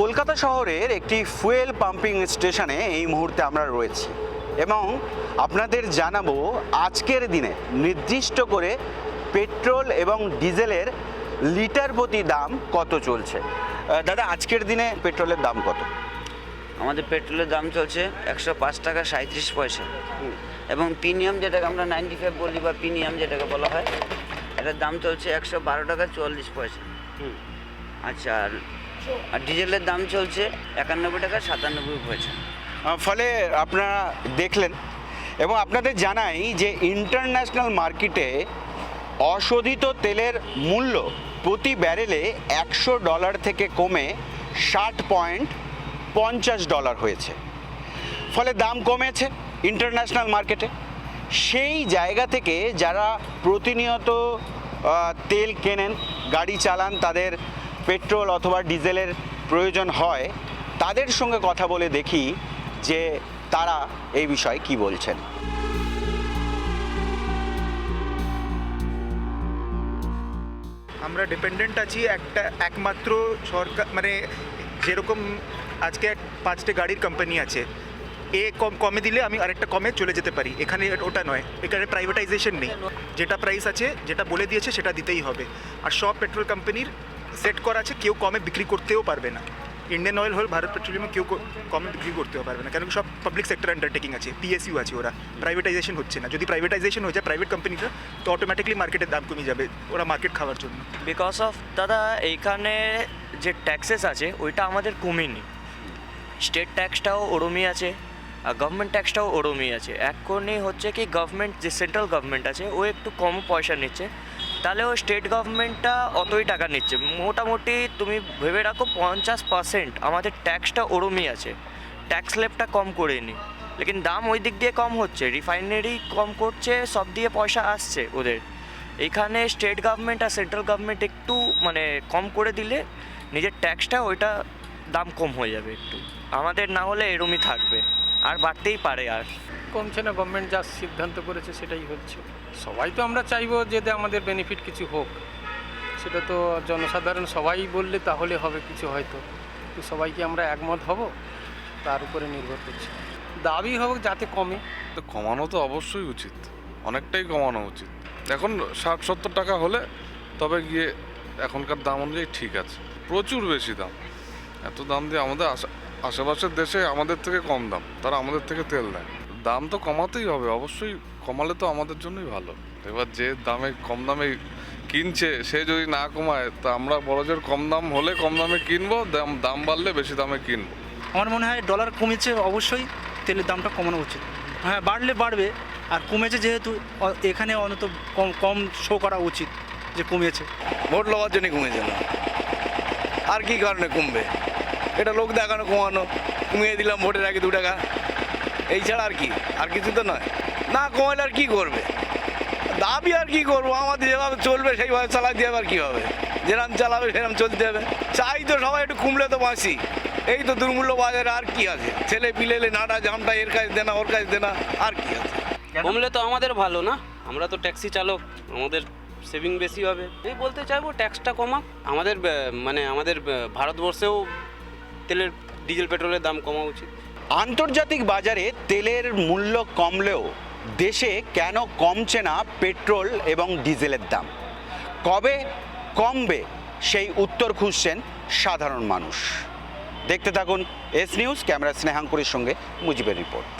কলকাতা শহরের একটি fuel pumping স্টেশনে এই মুহূর্তে আমরা রয়েছি এবং আপনাদের জানাবো আজকের দিনে নির্দিষ্ট করে পেট্রোল এবং ডিজেলের লিটার প্রতি দাম কত চলছে। দাদা, আজকের দিনে পেট্রোলের দাম কত? আমাদের পেট্রোলের দাম চলছে 105 টাকা 37 পয়সা এবং প্রিমিয়াম যেটাকে আমরা 95 বলি বা প্রিমিয়াম যেটাকে বলা হয়, এটার দাম চলছে 112 টাকা 44 পয়সা। আচ্ছা, আর ডিজেলের দাম চলছে 91 টাকা 97 পয়সা। ফলে আপনারা দেখলেন এবং আপনাদের জানাই যে ইন্টারন্যাশনাল মার্কেটে অশোধিত তেলের মূল্য প্রতি ব্যারেলে $100 থেকে কমে $60.50 হয়েছে। ফলে দাম কমেছে ইন্টারন্যাশনাল মার্কেটে। সেই জায়গা থেকে যারা প্রতিনিয়ত তেল কেনেন, গাড়ি চালান, তাদের পেট্রোল অথবা ডিজেলের প্রয়োজন হয়, তাদের সঙ্গে কথা বলে দেখি যে তারা এই বিষয়ে কি বলছেন। আমরা ডিপেন্ডেন্ট আছি একমাত্র সরকার, মানে যেরকম আজকে 5টে গাড়ির কোম্পানি আছে, কমে দিলে আমি আরেকটা কমে চলে যেতে পারি। এখানে ওটা নয়, এখানে প্রাইভেটাইজেশন নেই। যেটা প্রাইস আছে, যেটা বলে দিয়েছে সেটা দিতেই হবে। আর সব পেট্রোল কোম্পানির সেট করা আছে, কেউ কমে বিক্রি করতেও পারবে না। ইন্ডিয়ান অয়েল হল, ভারত পেট্রোলিয়ামে কেউ কমে বিক্রি করতেও পারবে না, কারণ সব পাবলিক সেক্টর আন্ডারটেকিং আছে, পিএসইউ আছে, ওরা প্রাইভেটাইজেশন হচ্ছে না। যদি প্রাইভেটাইজেশন হয়ে যায় প্রাইভেট কোম্পানিটা, তো অটোমেটিকলি মার্কেটের দাম কমে যাবে, ওরা মার্কেট খাওয়ার জন্য। বিকজ অফ দাদা এইখানে যে ট্যাক্সেস আছে ওইটা আমাদের কমেনি। স্টেট ট্যাক্সটাও ওরমই আছে আর গভর্নমেন্ট ট্যাক্সটাও ওরমই আছে। এখনই হচ্ছে কি গভর্নমেন্ট, যে সেন্ট্রাল গভর্নমেন্ট আছে, ও একটু কম পয়সা নিচ্ছে, তাহলে ও স্টেট গভর্নমেন্টটা অতই টাকা নিচ্ছে। মোটামুটি তুমি ভেবে রাখো 50% আমাদের ট্যাক্সটা ওরমই আছে, ট্যাক্স স্ল্যাবটা কম করেনি। লেকিন দাম ওই দিক দিয়ে কম হচ্ছে, রিফাইনারি কম করছে, সব দিয়ে পয়সা আসছে ওদের। এইখানে স্টেট গভর্নমেন্ট আর সেন্ট্রাল গভর্নমেন্ট একটু মানে কম করে দিলে নিজের ট্যাক্সটা ওইটা দাম কম হয়ে যাবে একটু। আমাদের না হলে এরমই থাকবে, আর বাড়তেই পারে। আর কমছে না, গভর্নমেন্ট যা সিদ্ধান্ত করেছে সেটাই হচ্ছে। সবাই তো আমরা চাইবো যে আমাদের বেনিফিট কিছু হোক, সেটা তো জনসাধারণ সবাই বললে তাহলে হবে কিছু, হয়তো তো সবাইকে আমরা একমত হব, তার উপরে নির্ভর করছে। দাবি হোক যাতে কমে। তো কমানো তো অবশ্যই উচিত, অনেকটাই কমানো উচিত। এখন 60-70 টাকা হলে তবে গিয়ে এখনকার দাম অনুযায়ী ঠিক আছে। প্রচুর বেশি দাম, এত দাম দিয়ে আমাদের আশেপাশের দেশে আমাদের থেকে কম দাম, তারা আমাদের থেকে তেল দেয়। দাম তো কমাতেই হবে, অবশ্যই কমালে তো আমাদের জন্যই ভালো। এবার যে দামে কম দামে কিনছে সে যদি না কমায়, তা আমরা বড়জোর কম দাম হলে কম দামে কিনবো, দাম বাড়লে বেশি দামে কিনবো। আমার মনে হয় ডলার কমেছে, অবশ্যই তেলের দামটা কমানো উচিত। হ্যাঁ, বাড়লে বাড়বে, আর কমেছে যেহেতু এখানে অন্তত কম শো করা উচিত যে কমেছে। ভোট লওয়ার জন্য কমেছে না, আর কি কারণে কমবে? এটা লোক দেখানো কমানো, কমিয়ে দিলাম ভোটের আগে 2 টাকা, এই ছাড়া আর কি, আর কিছু তো নয়। না কমালে আর কী করবে? দাবি আর কি করবো, আমাদের যেভাবে চলবে সেইভাবে চালাই দিয়ে আবার কী হবে? যেরকম চালাবে সেরকম চলতে হবে। চাই তো সবাই একটু কমলে তো বাঁচি। এই তো দুর্মূল্য বাজারে আর কি আছে? ছেলে পিলেলে নাটা জামটা এর কাজ দেনা ওর কাজ দেনা, আর কি আছে? কমলে তো আমাদের ভালো না, আমরা তো ট্যাক্সি চালক, আমাদের সেভিং বেশি হবে। এই বলতে চাইবো ট্যাক্সটা কমাক। আমাদের আমাদের ভারতবর্ষেও তেলের, ডিজেল, পেট্রোলের দাম কমা উচিত। আন্তর্জাতিক বাজারে তেলের মূল্য কমলেও দেশে কেন কমছে না পেট্রোল এবং ডিজেলের দাম? কবে কমবে সেই উত্তর খুঁজছেন সাধারণ মানুষ। দেখতে থাকুন এস নিউজ। ক্যামেরা স্নেহাঙ্কুরের সঙ্গে মুজিবের রিপোর্ট।